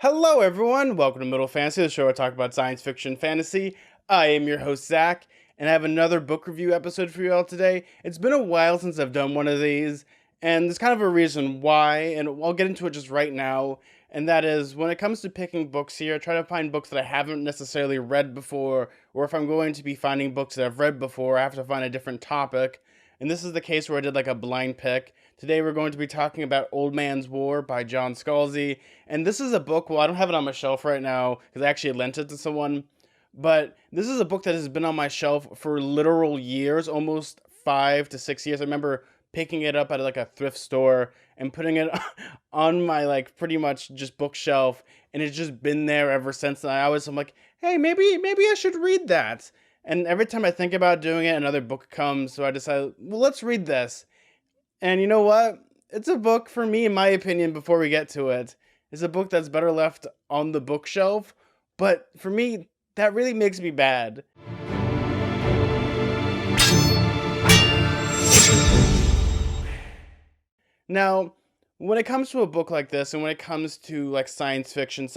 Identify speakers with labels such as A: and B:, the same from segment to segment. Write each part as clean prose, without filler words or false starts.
A: Hello, everyone. Welcome to Middle Fantasy, the show where I talk about science fiction fantasy. I am your host, Zach, and I have another book review episode for you all today. It's been a while since I've done one of these, and there's kind of a reason why, and I'll get into it just right now. And that is, when it comes to picking books here, I try to find books that I haven't necessarily read before, or if I'm going to be finding books that I've read before, I have to find a different topic. And this is the case where I did like a blind pick. Today we're going to be talking about Old Man's War by John Scalzi. And this is a book, well, I don't have it on my shelf right now because I actually lent it to someone. But this is a book that has been on my shelf for literal years, almost 5 to 6 years. I remember picking it up at like a thrift store and putting it on my like pretty much just bookshelf, and it's just been there ever since. And I'm like, hey, maybe I should read that. And every time I think about doing it, another book comes, so I decide, well, let's read this. And you know what? It's a book, for me, in my opinion, before we get to it, it's a book that's better left on the bookshelf. But for me, that really makes me bad. Now, when it comes to a book like this, and when it comes to like science fiction,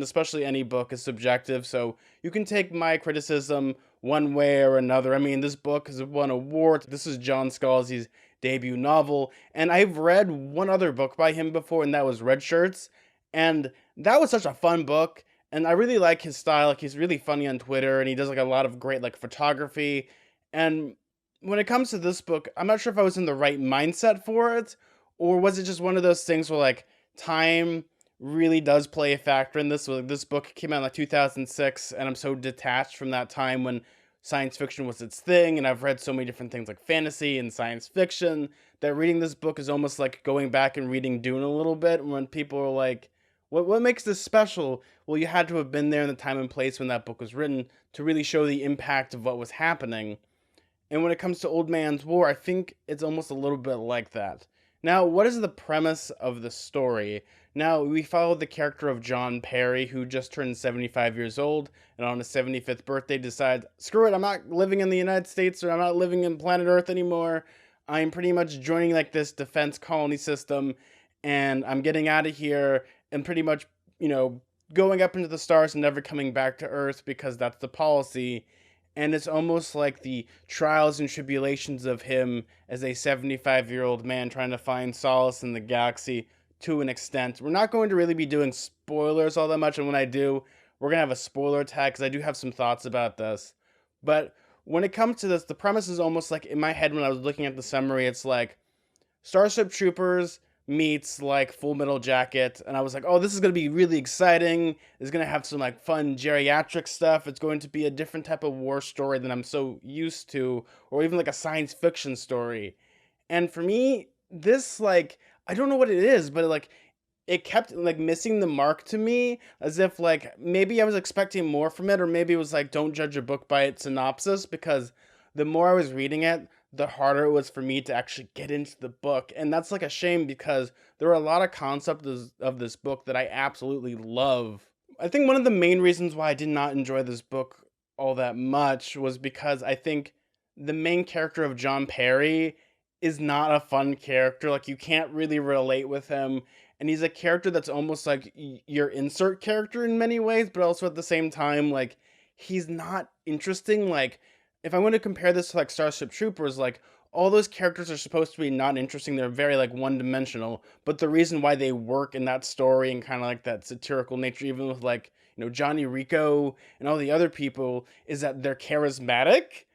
A: especially any book, is subjective. So you can take my criticism one way or another. I mean, this book has won awards. This is John Scalzi's debut novel, and I've read one other book by him before, and that was Red Shirts, and that was such a fun book. And I really like his style. Like, he's really funny on Twitter, and he does like a lot of great like photography. And when it comes to this book, I'm not sure if I was in the right mindset for it, or was it just one of those things where like time really does play a factor in this? Like, this book came out in like 2006, and I'm so detached from that time when science fiction was its thing, and I've read so many different things like fantasy and science fiction that reading this book is almost like going back and reading Dune a little bit. When people are like, what makes this special? Well, you had to have been there in the time and place when that book was written to really show the impact of what was happening. And when it comes to Old Man's War, I think it's almost a little bit like that. Now, what is the premise of the story? Now, we follow the character of John Perry, who just turned 75 years old, and on his 75th birthday decides, screw it, I'm not living in the United States, or I'm not living in planet Earth anymore. I'm pretty much joining like this defense colony system, and I'm getting out of here, and pretty much, going up into the stars and never coming back to Earth because that's the policy. And it's almost like the trials and tribulations of him as a 75-year-old man trying to find solace in the galaxy to an extent. We're not going to really be doing spoilers all that much, and when I do, we're going to have a spoiler tag because I do have some thoughts about this. But when it comes to this, the premise is almost like in my head when I was looking at the summary, it's like Starship Troopers meets like Full Metal Jacket, and I was like, oh, this is going to be really exciting. It's going to have some like fun geriatric stuff. It's going to be a different type of war story than I'm so used to, or even like a science fiction story. And for me, this like, I don't know what it is, but like it kept like missing the mark to me, as if like maybe I was expecting more from it, or maybe it was like don't judge a book by its synopsis, because the more I was reading it, the harder it was for me to actually get into the book. And that's like a shame because there are a lot of concepts of this book that I absolutely love. I think one of the main reasons why I did not enjoy this book all that much was because I think the main character of John Perry is not a fun character. Like, you can't really relate with him. And he's a character that's almost like your insert character in many ways, but also at the same time, like, he's not interesting. Like, if I want to compare this to like Starship Troopers, like all those characters are supposed to be not interesting. They're very like one dimensional. But the reason why they work in that story and kind of like that satirical nature, even with like, Johnny Rico and all the other people, is that they're charismatic.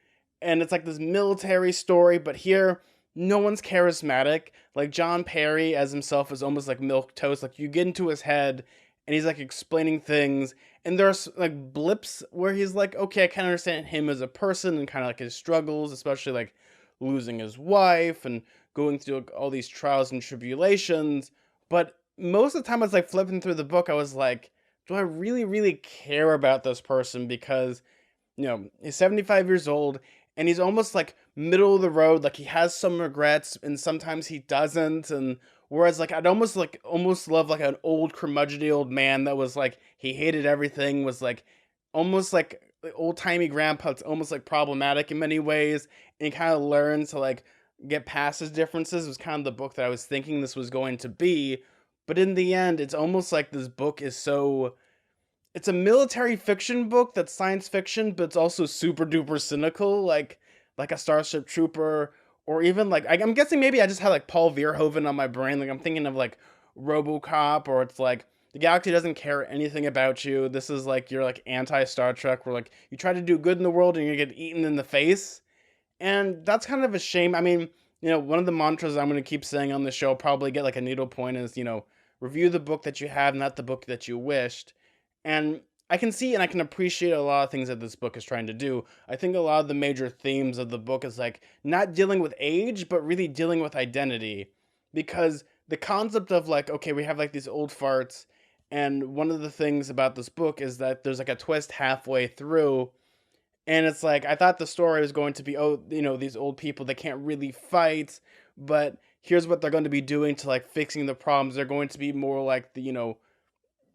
A: And it's like this military story, but here no one's charismatic. Like, John Perry as himself is almost like milk toast. Like, you get into his head and he's like explaining things, and there's like blips where he's like, okay, I kind of understand him as a person and kind of like his struggles, especially like losing his wife and going through like, all these trials and tribulations. But most of the time I was like flipping through the book, I was like, do I really really care about this person? Because he's 75 years old, and he's almost like middle of the road. Like, he has some regrets and sometimes he doesn't. And whereas like I'd almost love like an old curmudgeony old man that was like, he hated everything, was like almost like old timey grandpa. It's almost like problematic in many ways, and he kind of learns to like get past his differences. It was kind of the book that I was thinking this was going to be. But in the end, it's almost like this book is so it's a military fiction book that's science fiction, but it's also super duper cynical, like a Starship Trooper, or even like I'm guessing maybe I just had like Paul Verhoeven on my brain. Like I'm thinking of like RoboCop, or it's like the galaxy doesn't care anything about you. This is like you're like anti Star Trek, where like you try to do good in the world and you get eaten in the face. And that's kind of a shame. I mean, one of the mantras I'm going to keep saying on the show, probably get like a needle point, is, review the book that you have, not the book that you wished. And I can see and I can appreciate a lot of things that this book is trying to do. I think a lot of the major themes of the book is like not dealing with age, but really dealing with identity. Because the concept of like, okay, we have like these old farts. And one of the things about this book is that there's like a twist halfway through, and it's like I thought the story was going to be, oh, these old people, they can't really fight, but here's what they're going to be doing to like fixing the problems. They're going to be more like the,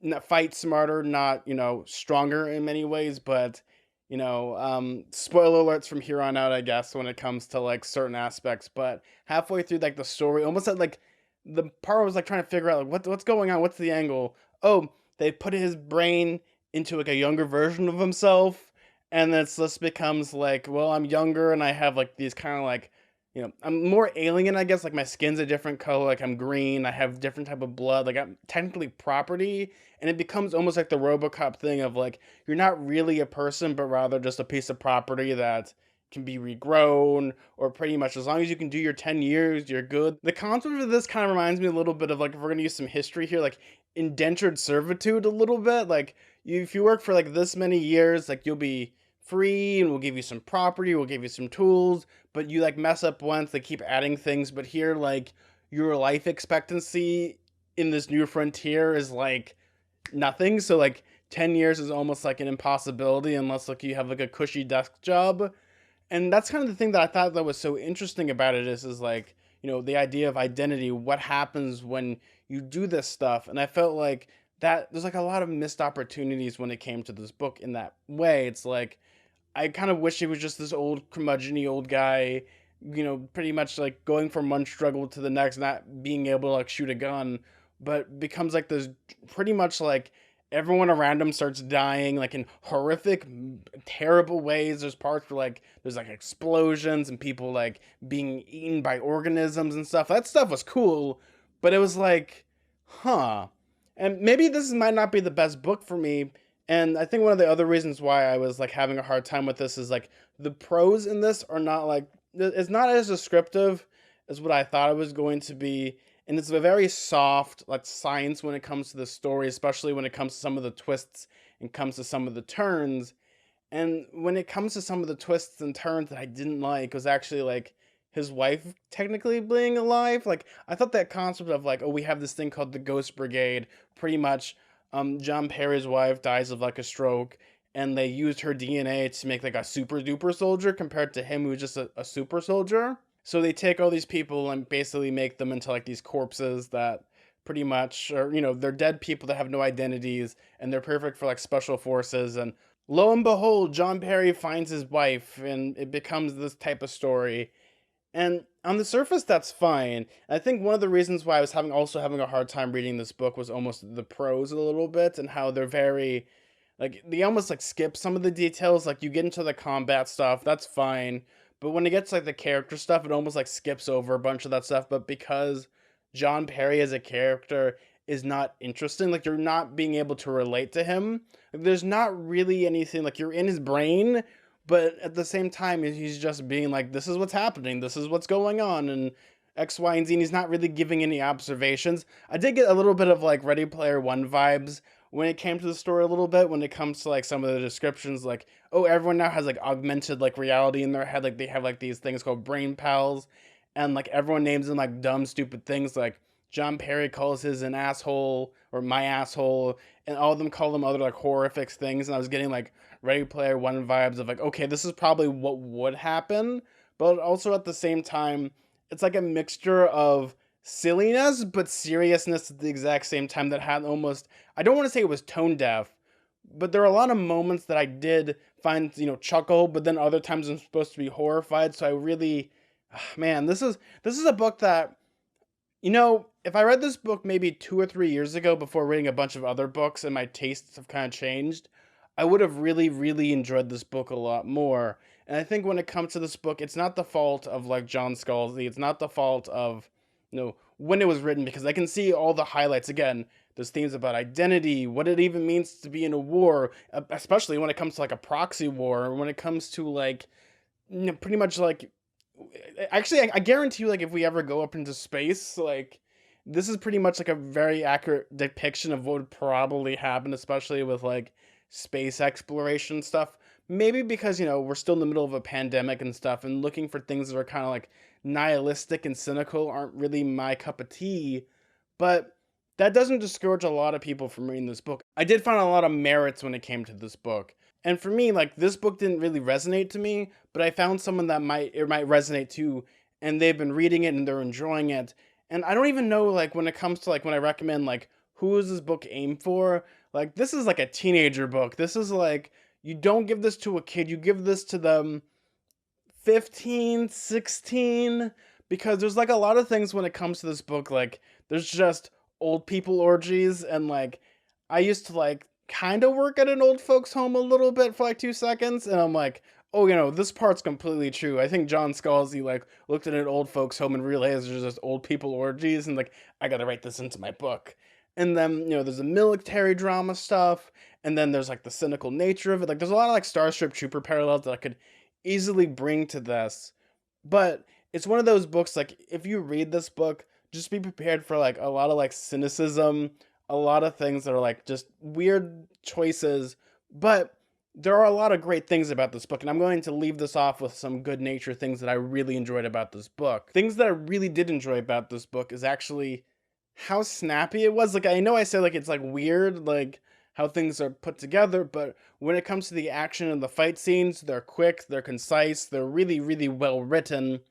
A: not fight smarter, not, stronger in many ways, but spoiler alerts from here on out, I guess, when it comes to like certain aspects. But halfway through like the story, almost like the part was like trying to figure out like what's going on, what's the angle. Oh, they put his brain into like a younger version of himself, and then this becomes like, well, I'm younger and I have like these kind of like, I'm more alien, I guess. Like my skin's a different color, like I'm green, I have different type of blood, like I'm technically property, and it becomes almost like the RoboCop thing of like you're not really a person, but rather just a piece of property that can be regrown, or pretty much as long as you can do your 10 years, you're good. The concept of this kind of reminds me a little bit of like, if we're gonna use some history here, like indentured servitude a little bit. Like if you work for like this many years, like you'll be free and we'll give you some property, we'll give you some tools, but you like mess up once, they keep adding things. But here, like your life expectancy in this new frontier is like nothing. So like 10 years is almost like an impossibility unless like you have like a cushy desk job. And that's kind of the thing that I thought that was so interesting about it is like, the idea of identity, what happens when you do this stuff. And I felt like that there's like a lot of missed opportunities when it came to this book in that way. It's like I kind of wish he was just this old curmudgeony old guy, pretty much like going from one struggle to the next, not being able to like shoot a gun, but becomes like this pretty much like everyone around him starts dying like in horrific, terrible ways. There's parts where like there's like explosions and people like being eaten by organisms and stuff. That stuff was cool, but it was like, huh. And maybe this might not be the best book for me, and I think one of the other reasons why I was like having a hard time with this is like the prose in this are not like it's not as descriptive as what I thought it was going to be. And it's a very soft like science when it comes to the story, especially when it comes to some of the twists and comes to some of the turns. And when it comes to some of the twists and turns that I didn't like, was actually like his wife technically being alive. Like I thought that concept of like, oh, we have this thing called the Ghost Brigade. Pretty much, John Perry's wife dies of like a stroke, and they used her DNA to make like a super duper soldier compared to him who's just a super soldier. So they take all these people and basically make them into like these corpses that pretty much are, they're dead people that have no identities, and they're perfect for like special forces. And lo and behold, John Perry finds his wife, and it becomes this type of story. And on the surface, that's fine. I think one of the reasons why I was having a hard time reading this book was almost the prose a little bit, and how they're very like they almost like skip some of the details. Like you get into the combat stuff, that's fine. But when it gets like the character stuff, it almost like skips over a bunch of that stuff. But because John Perry as a character is not interesting, like you're not being able to relate to him. Like, there's not really anything like you're in his brain, but at the same time, he's just being like, this is what's happening, this is what's going on, and X, Y, and Z, and he's not really giving any observations. I did get a little bit of like Ready Player One vibes when it came to the story a little bit, when it comes to like some of the descriptions, like, oh, everyone now has like augmented like reality in their head, like they have like these things called brain pals, and like everyone names them like dumb, stupid things, like John Perry calls his an asshole or my asshole, and all of them call them other like horrific things. And I was getting like Ready Player One vibes of like, okay, this is probably what would happen, but also at the same time, it's like a mixture of silliness but seriousness at the exact same time that had almost, I don't want to say it was tone deaf, but there are a lot of moments that I did find, chuckle, but then other times I'm supposed to be horrified. So I really, man, this is a book that, if I read this book maybe 2 or 3 years ago before reading a bunch of other books and my tastes have kind of changed, I would have really, really enjoyed this book a lot more. And I think when it comes to this book, it's not the fault of like John Scalzi. It's not the fault of, when it was written, because I can see all the highlights again. There's themes about identity, what it even means to be in a war, especially when it comes to like a proxy war, or when it comes to like, pretty much like, actually, I guarantee you, like, if we ever go up into space, like, this is pretty much like a very accurate depiction of what would probably happen, especially with like space exploration stuff. Maybe because, we're still in the middle of a pandemic and stuff, and looking for things that are kind of like nihilistic and cynical aren't really my cup of tea. But that doesn't discourage a lot of people from reading this book. I did find a lot of merits when it came to this book. And for me, like, this book didn't really resonate to me, but I found someone that might resonate to, and they've been reading it and they're enjoying it. And I don't even know, like, when it comes to like when I recommend, like, who is this book aimed for? Like, this is like a teenager book. This is like, you don't give this to a kid, you give this to them 15, 16, because there's like a lot of things when it comes to this book, like, there's just old people orgies, and like, I used to like kind of work at an old folks home a little bit for like 2 seconds, and I'm like, oh, this part's completely true. I think John Scalzi like looked at an old folks home and realized there's just old people orgies, and like, I gotta write this into my book. And then, there's the military drama stuff, and then there's like the cynical nature of it. Like, there's a lot of like Starship Trooper parallels that I could easily bring to this. But it's one of those books, like, if you read this book, just be prepared for like a lot of like cynicism, a lot of things that are like just weird choices. But there are a lot of great things about this book, and I'm going to leave this off with some good nature things that I really enjoyed about this book. Things that I really did enjoy about this book is actually how snappy it was. Like, I know I said like it's like weird, like how things are put together, but when it comes to the action and the fight scenes, they're quick, they're concise, they're really, really well written.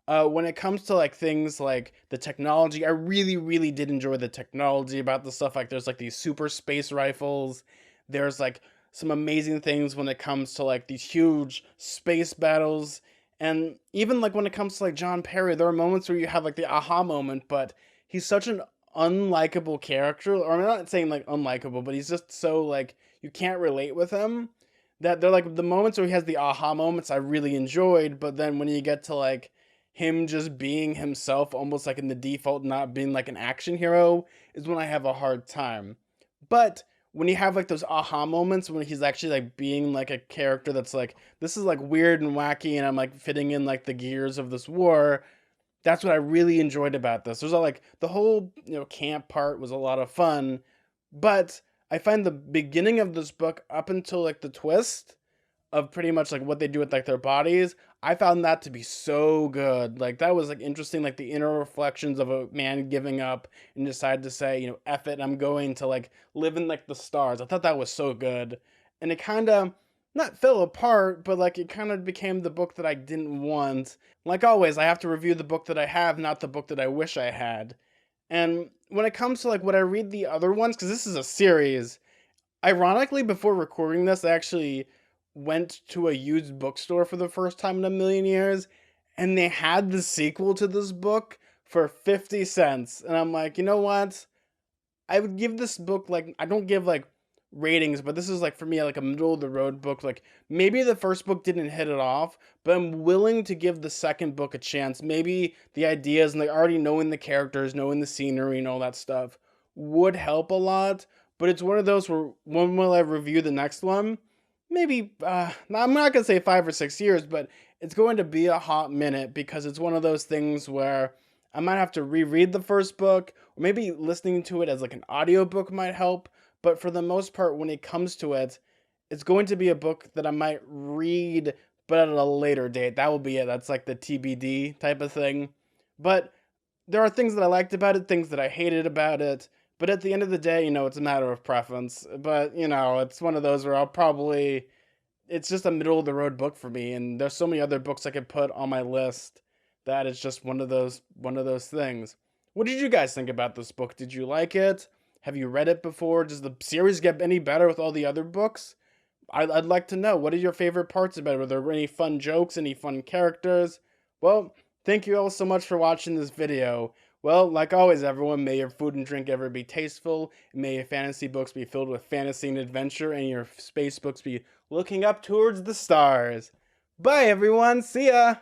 A: When it comes to like things like the technology, I really, really did enjoy the technology about the stuff. Like, there's like these super space rifles. There's like some amazing things when it comes to like these huge space battles. And even like when it comes to like John Perry, there are moments where you have like the aha moment, but he's such an unlikable character. Or I'm not saying like unlikable, but he's just so like you can't relate with him. That they're like the moments where he has the aha moments I really enjoyed, but then when you get to like him just being himself, almost like in the default, not being like an action hero, is when I have a hard time. But when you have like those aha moments when he's actually like being like a character that's like, this is like weird and wacky, and I'm like fitting in like the gears of this war, that's what I really enjoyed about this. There's a, like the whole camp part was a lot of fun, but I find the beginning of this book up until like the twist of pretty much like what they do with like their bodies, I found that to be so good. Like, that was like interesting, like the inner reflections of a man giving up and decide to say, F it, I'm going to like live in like the stars. I thought that was so good. And it kind of not fell apart, but like it kind of became the book that I didn't want. Like always, I have to review the book that I have, not the book that I wish I had. And when it comes to like what I read the other ones, because this is a series, ironically, before recording this, I actually went to a used bookstore for the first time in a million years, and they had the sequel to this book for 50 cents. And I'm like, you know what? I would give this book, like, I don't give like ratings, but this is like for me like a middle of the road book. Like, maybe the first book didn't hit it off, but I'm willing to give the second book a chance. Maybe the ideas and like already knowing the characters, knowing the scenery and all that stuff would help a lot. But it's one of those where when will I review the next one? Maybe I'm not gonna say 5 or 6 years, but it's going to be a hot minute, because it's one of those things where I might have to reread the first book, or maybe listening to it as like an audiobook might help. But for the most part, when it comes to it, it's going to be a book that I might read, but at a later date. That will be it. That's like the TBD type of thing. But there are things that I liked about it, things that I hated about it. But at the end of the day, it's a matter of preference. But, it's one of those where it's just a middle of the road book for me. And there's so many other books I could put on my list that it's just one of those things. What did you guys think about this book? Did you like it? Have you read it before? Does the series get any better with all the other books? I'd like to know. What are your favorite parts about it? Were there any fun jokes, any fun characters? Well, thank you all so much for watching this video. Well, like always, everyone, may your food and drink ever be tasteful, and may your fantasy books be filled with fantasy and adventure, and your space books be looking up towards the stars. Bye, everyone. See ya.